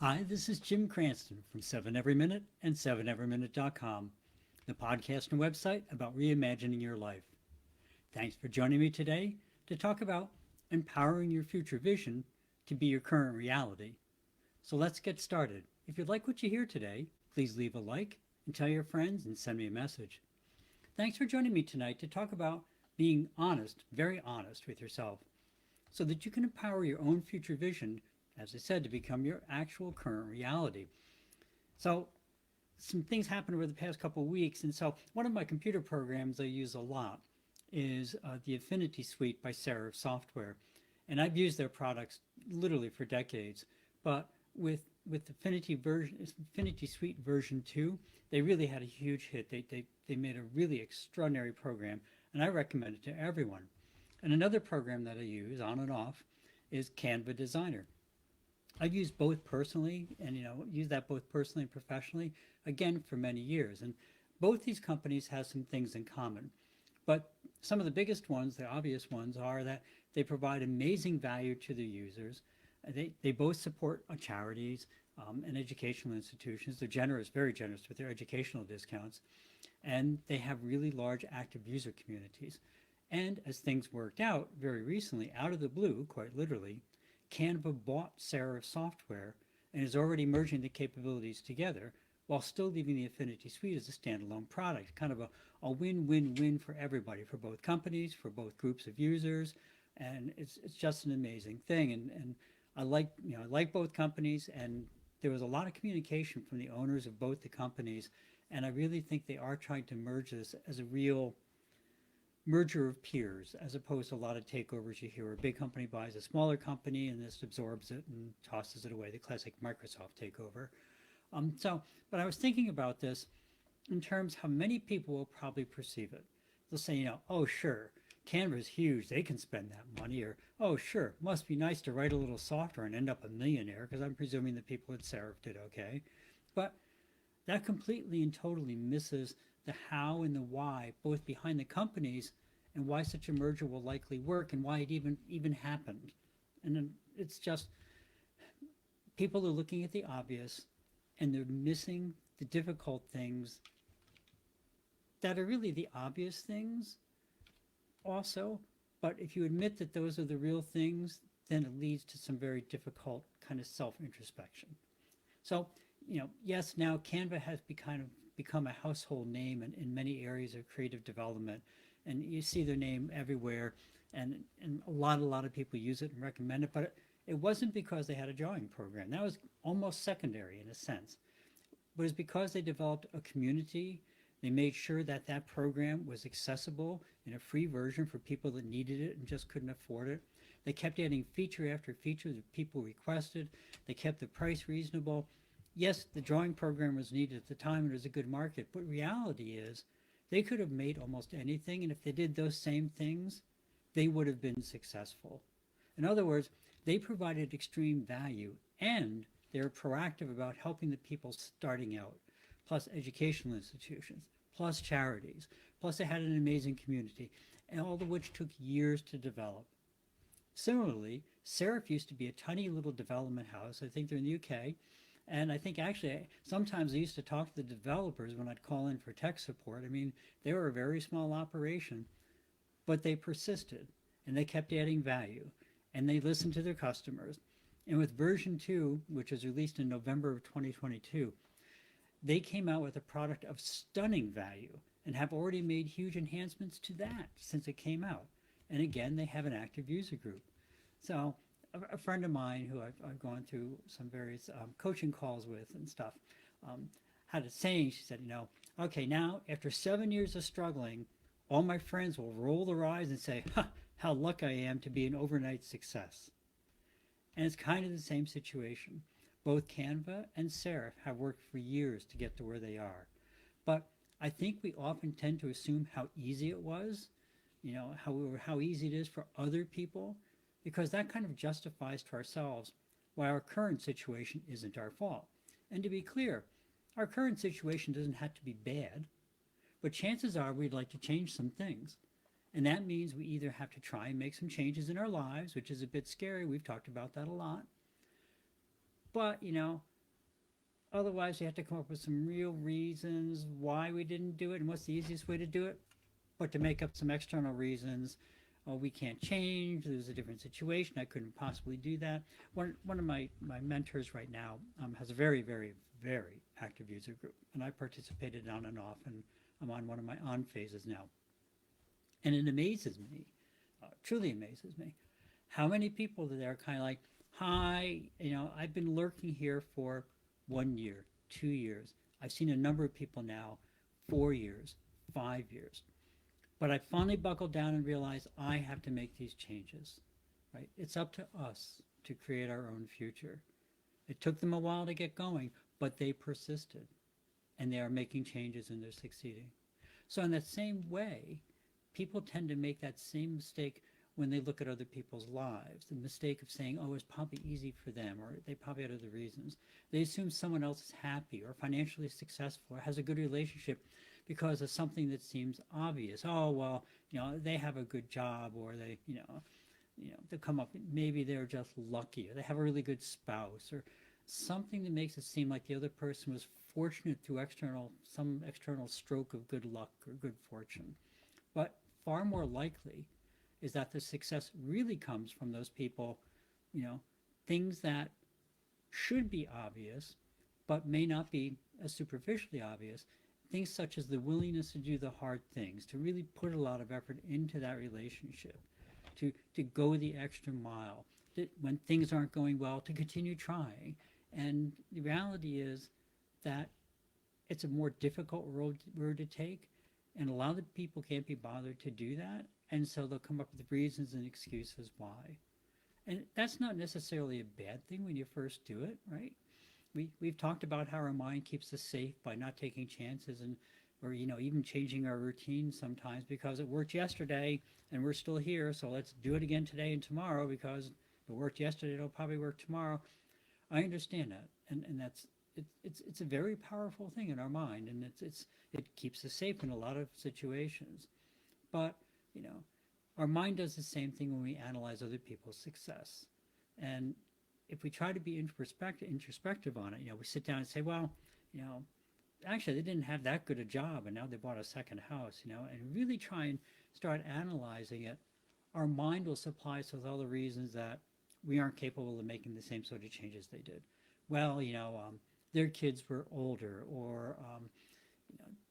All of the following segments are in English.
Hi, this is Jim Cranston from 7 Every Minute and 7everyminute.com, the podcast and website about reimagining your life. Thanks for joining me today to talk about empowering your future vision to be your current reality. So let's get started. If you like what you hear today, please leave a like and tell your friends and send me a message. Thanks for joining me tonight to talk about being honest, very honest with yourself, so that you can empower your own future vision, as I said, to become your actual current reality. So, some things happened over the past couple of weeks, and so one of my computer programs I use a lot is the Affinity Suite by Serif Software, and I've used their products literally for decades. But with Affinity Suite version 2, they really had a huge hit. They made a really extraordinary program, and I recommend it to everyone. And another program that I use on and off is Canva Designer. I've used both personally and used that both personally and professionally again for many years. And both these companies have some things in common. But some of the biggest ones, the obvious ones, are that they provide amazing value to their users. They both support charities and educational institutions. They're generous, very generous with their educational discounts. And they have really large active user communities. And as things worked out very recently, out of the blue, quite literally, Canva bought Serif Software and is already merging the capabilities together while still leaving the Affinity Suite as a standalone product. Kind of a win-win-win for everybody, for both companies, for both groups of users, and it's just an amazing thing. And I like both companies, and there was a lot of communication from the owners of both the companies, and I really think they are trying to merge this as a real merger of peers, as opposed to a lot of takeovers you hear where a big company buys a smaller company and this absorbs it and tosses it away, the classic Microsoft takeover. But I was thinking about this in terms how many people will probably perceive it. They'll say, oh, sure, Canva's huge, they can spend that money, or, oh, sure, must be nice to write a little software and end up a millionaire, because I'm presuming the people at Serif did okay. But that completely and totally misses the how and the why, both behind the companies and why such a merger will likely work and why it even happened. And it's just people are looking at the obvious and they're missing the difficult things that are really the obvious things also. But if you admit that those are the real things, then it leads to some very difficult kind of self-introspection. So, yes, now Canva has become a household name in many areas of creative development, and you see their name everywhere, and a lot of people use it and recommend it. But it wasn't because they had a drawing program. That was almost secondary in a sense. But it's because they developed a community. They made sure that that program was accessible in a free version for people that needed it and just couldn't afford it. They kept adding feature after feature that people requested. They kept the price reasonable. Yes, the drawing program was needed at the time and it was a good market, but reality is they could have made almost anything, and if they did those same things, they would have been successful. In other words, they provided extreme value and they're proactive about helping the people starting out, plus educational institutions, plus charities, plus they had an amazing community, and all of which took years to develop. Similarly, Serif used to be a tiny little development house. I think they're in the UK. And I think actually sometimes I used to talk to the developers when I'd call in for tech support. I mean, they were a very small operation, but they persisted and they kept adding value and they listened to their customers. And with version 2, which was released in November of 2022, they came out with a product of stunning value and have already made huge enhancements to that since it came out. And again, they have an active user group. So a friend of mine who I've gone through some various coaching calls with and stuff had a saying. She said, okay, now after 7 years of struggling, all my friends will roll their eyes and say, how lucky I am to be an overnight success. And it's kind of the same situation. Both Canva and Serif have worked for years to get to where they are. But I think we often tend to assume how easy it was, how easy it is for other people, because that kind of justifies to ourselves why our current situation isn't our fault. And to be clear, our current situation doesn't have to be bad, but chances are we'd like to change some things. And that means we either have to try and make some changes in our lives, which is a bit scary. We've talked about that a lot. But, Otherwise, we have to come up with some real reasons why we didn't do it and what's the easiest way to do it. But to make up some external reasons, oh, we can't change, there's a different situation, I couldn't possibly do that. One of my mentors right now has a very, very, very active user group, and I participated on and off, and I'm on one of my on phases now. And it amazes me, truly amazes me, how many people that are kind of like, hi, I've been lurking here for 1 year, 2 years. I've seen a number of people now, 4 years, 5 years. But I finally buckled down and realized I have to make these changes, right? It's up to us to create our own future. It took them a while to get going, but they persisted and they are making changes and they're succeeding. So in that same way, people tend to make that same mistake when they look at other people's lives. The mistake of saying, oh, it's probably easy for them, or they probably had other reasons. They assume someone else is happy or financially successful or has a good relationship because of something that seems obvious. Oh, well, they have a good job, or they come up, maybe they're just lucky, or they have a really good spouse, or something that makes it seem like the other person was fortunate through some external stroke of good luck or good fortune. But far more likely is that the success really comes from those people, things that should be obvious, but may not be as superficially obvious. Things such as the willingness to do the hard things, to really put a lot of effort into that relationship, to go the extra mile, that when things aren't going well, to continue trying. And the reality is that it's a more difficult road to take, and a lot of people can't be bothered to do that, and so they'll come up with reasons and excuses why. And that's not necessarily a bad thing when you first do it, right? We've talked about how our mind keeps us safe by not taking chances, and or even changing our routine sometimes because it worked yesterday and we're still here, so let's do it again today and tomorrow because if it worked yesterday, it'll probably work tomorrow. I understand that, and that's it's a very powerful thing in our mind, and it keeps us safe in a lot of situations. But our mind does the same thing when we analyze other people's success, and if we try to be introspective on it, we sit down and say, well, actually they didn't have that good a job, and now they bought a second house, and really try and start analyzing it. Our mind will supply us with all the reasons that we aren't capable of making the same sort of changes they did. Well, their kids were older, or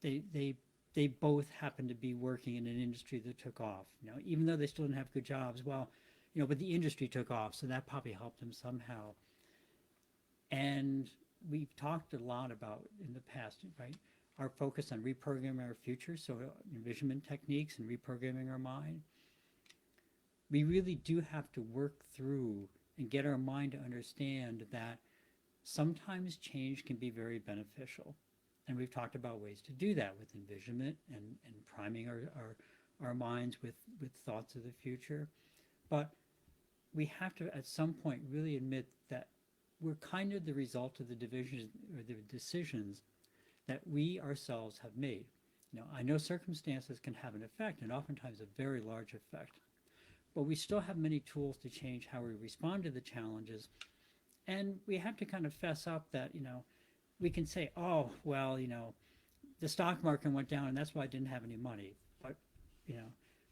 they both happened to be working in an industry that took off. Even though they still didn't have good jobs, well, but the industry took off, so that probably helped them somehow. And we've talked a lot about in the past, right? Our focus on reprogramming our future, so envisionment techniques and reprogramming our mind. We really do have to work through and get our mind to understand that sometimes change can be very beneficial. And we've talked about ways to do that with envisionment and priming our minds with thoughts of the future. But we have to, at some point, really admit that we're kind of the result of the divisions or the decisions that we ourselves have made. I know circumstances can have an effect, and oftentimes a very large effect, but we still have many tools to change how we respond to the challenges. And we have to kind of fess up that, we can say, oh, well, the stock market went down and that's why I didn't have any money. But,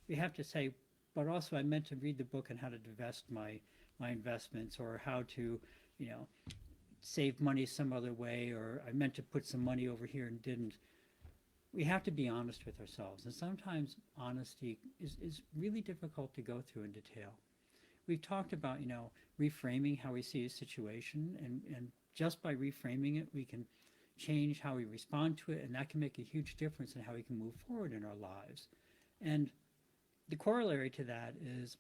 we have to say, but also I meant to read the book on how to divest my investments, or how to, save money some other way, or I meant to put some money over here and didn't. We have to be honest with ourselves. And sometimes honesty is really difficult to go through in detail. We've talked about, reframing how we see a situation, and just by reframing it, we can change how we respond to it, and that can make a huge difference in how we can move forward in our lives. And the corollary to that is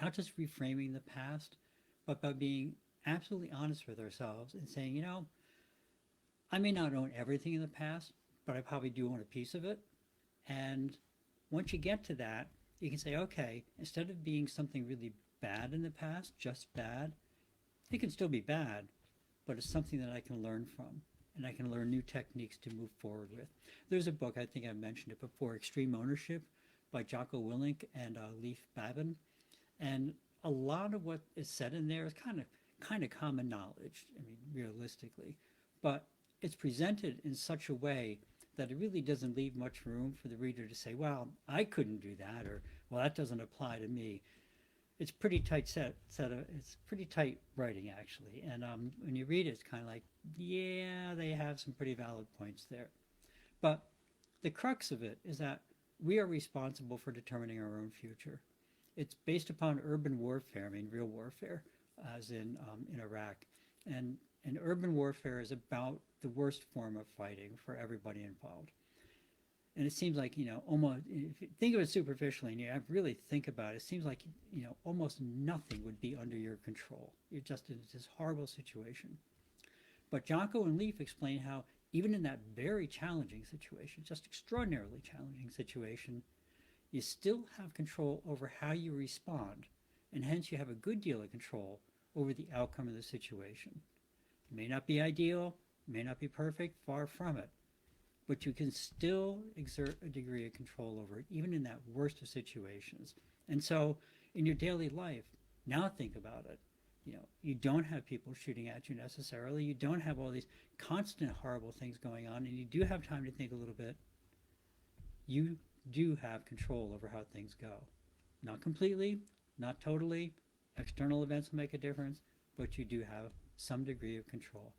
not just reframing the past, but by being absolutely honest with ourselves and saying, I may not own everything in the past, but I probably do own a piece of it. And once you get to that, you can say, okay, instead of being something really bad in the past, just bad, it can still be bad, but it's something that I can learn from, and I can learn new techniques to move forward with. There's a book, I think I've mentioned it before, Extreme Ownership, by Jocko Willink and Leif Babin. And a lot of what is said in there is kind of common knowledge, realistically. but it's presented in such a way that it really doesn't leave much room for the reader to say, well, I couldn't do that, or well, that doesn't apply to me. It's pretty tight it's pretty tight writing actually, and when you read it, it's kind of like, yeah, they have some pretty valid points there. But the crux of it is that we are responsible for determining our own future. It's based upon urban warfare, I mean real warfare, as in Iraq, and urban warfare is about the worst form of fighting for everybody involved. And it seems like, almost, if you think of it superficially and you really think about it, it seems like, almost nothing would be under your control. You're just in this horrible situation. But Jocko and Leaf explain how even in that very challenging situation, just extraordinarily challenging situation, you still have control over how you respond, and hence you have a good deal of control over the outcome of the situation. It may not be ideal, it may not be perfect, far from it, but you can still exert a degree of control over it, even in that worst of situations. And so in your daily life, now think about it. You don't have people shooting at you necessarily. You don't have all these constant horrible things going on, and you do have time to think a little bit. You do have control over how things go. Not completely, not totally. External events will make a difference, but you do have some degree of control.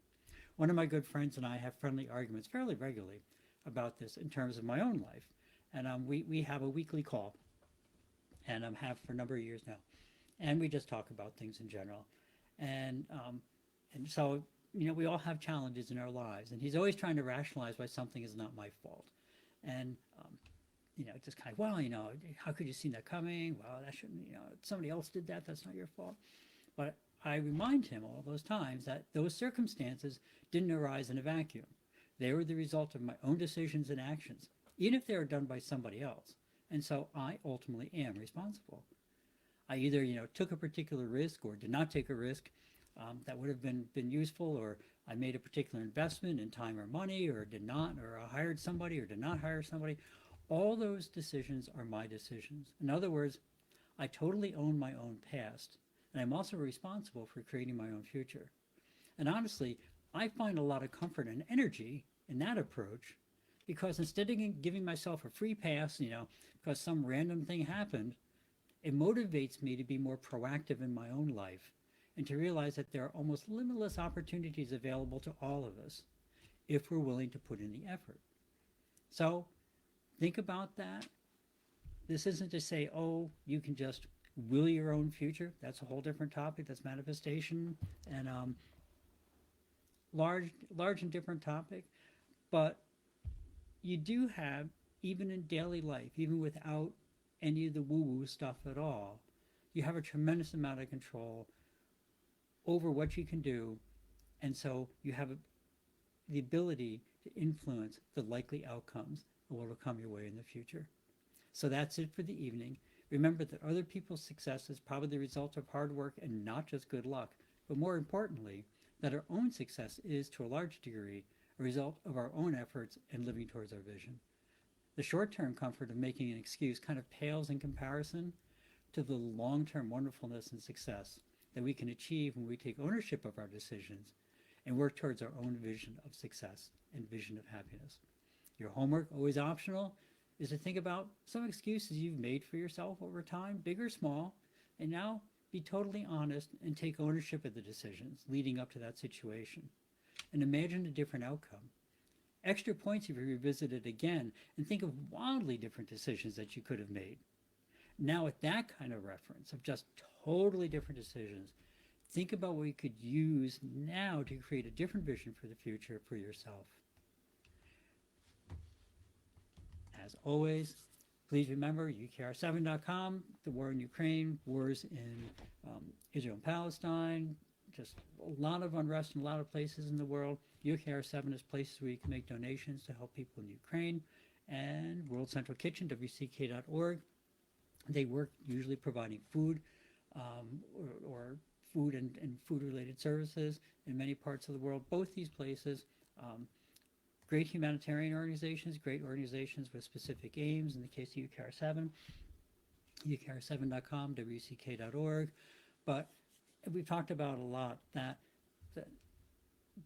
One of my good friends and I have friendly arguments fairly regularly about this in terms of my own life. And we have a weekly call, and have for a number of years now. And we just talk about things in general. And so, we all have challenges in our lives. And he's always trying to rationalize why something is not my fault. And, just kind of, well, how could you see that coming? Well, that shouldn't, somebody else did that. That's not your fault. But I remind him all those times that those circumstances didn't arise in a vacuum. They were the result of my own decisions and actions, even if they were done by somebody else. And so I ultimately am responsible. I either, took a particular risk or did not take a risk that would have been useful, or I made a particular investment in time or money, or did not, or I hired somebody or did not hire somebody. All those decisions are my decisions. In other words, I totally own my own past, and I'm also responsible for creating my own future. And honestly, I find a lot of comfort and energy in that approach, because instead of giving myself a free pass, because some random thing happened, it motivates me to be more proactive in my own life and to realize that there are almost limitless opportunities available to all of us if we're willing to put in the effort. So think about that. This isn't to say, oh, you can just will your own future. That's a whole different topic. That's manifestation, and large and different topic. But you do have, even in daily life, even without any of the woo-woo stuff at all, you have a tremendous amount of control over what you can do, and so you have the ability to influence the likely outcomes that will come your way in the future. So that's it for the evening. Remember that other people's success is probably the result of hard work and not just good luck, but more importantly, that our own success is, to a large degree, a result of our own efforts and living towards our vision. The short-term comfort of making an excuse kind of pales in comparison to the long-term wonderfulness and success that we can achieve when we take ownership of our decisions and work towards our own vision of success and vision of happiness. Your homework, always optional, is to think about some excuses you've made for yourself over time, big or small, and now be totally honest and take ownership of the decisions leading up to that situation, and imagine a different outcome. Extra points if you revisit it again and think of wildly different decisions that you could have made. Now, with that kind of reference of just totally different decisions, think about what you could use now to create a different vision for the future for yourself. As always, please remember UKR7.com, the war in Ukraine, wars in Israel and Palestine, just a lot of unrest in a lot of places in the world. UKR7 is places where you can make donations to help people in Ukraine. And World Central Kitchen, WCK.org. They work usually providing food or food and food-related services in many parts of the world. Both these places, great humanitarian organizations, great organizations with specific aims. In the case of UKR7, UKR7.com, WCK.org. But we've talked about a lot that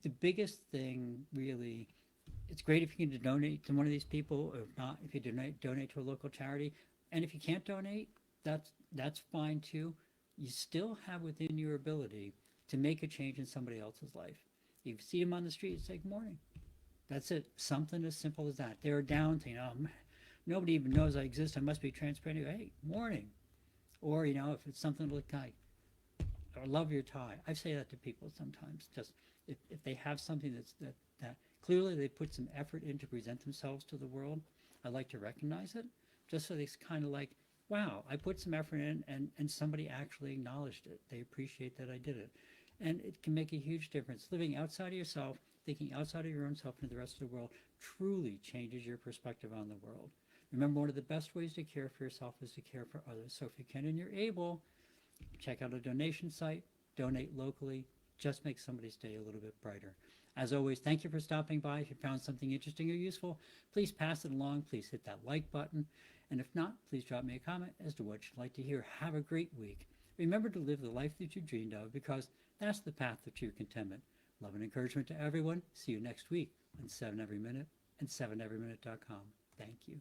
the biggest thing really, it's great if you can donate to one of these people, or if not, if you donate to a local charity. And if you can't donate, that's fine too. You still have within your ability to make a change in somebody else's life. You see them on the street, say good morning. That's it. Something as simple as that. They're down, thinking, oh, nobody even knows I exist. I must be transparent. Hey, morning. Or, if it's something like, I love your tie. I say that to people sometimes. Just if they have something that clearly they put some effort in to present themselves to the world, I like to recognize it. Just so it's kind of like, wow, I put some effort in and somebody actually acknowledged it. They appreciate that I did it. And it can make a huge difference. Living outside of yourself, thinking outside of your own self into the rest of the world truly changes your perspective on the world. Remember, one of the best ways to care for yourself is to care for others. So if you can and you're able, check out a donation site, donate locally, just make somebody's day a little bit brighter. As always, thank you for stopping by. If you found something interesting or useful, please pass it along. Please hit that like button. And if not, please drop me a comment as to what you'd like to hear. Have a great week. Remember to live the life that you dreamed of, because that's the path to true contentment. Love and encouragement to everyone. See you next week on 7 Every Minute and 7everyminute.com. Thank you.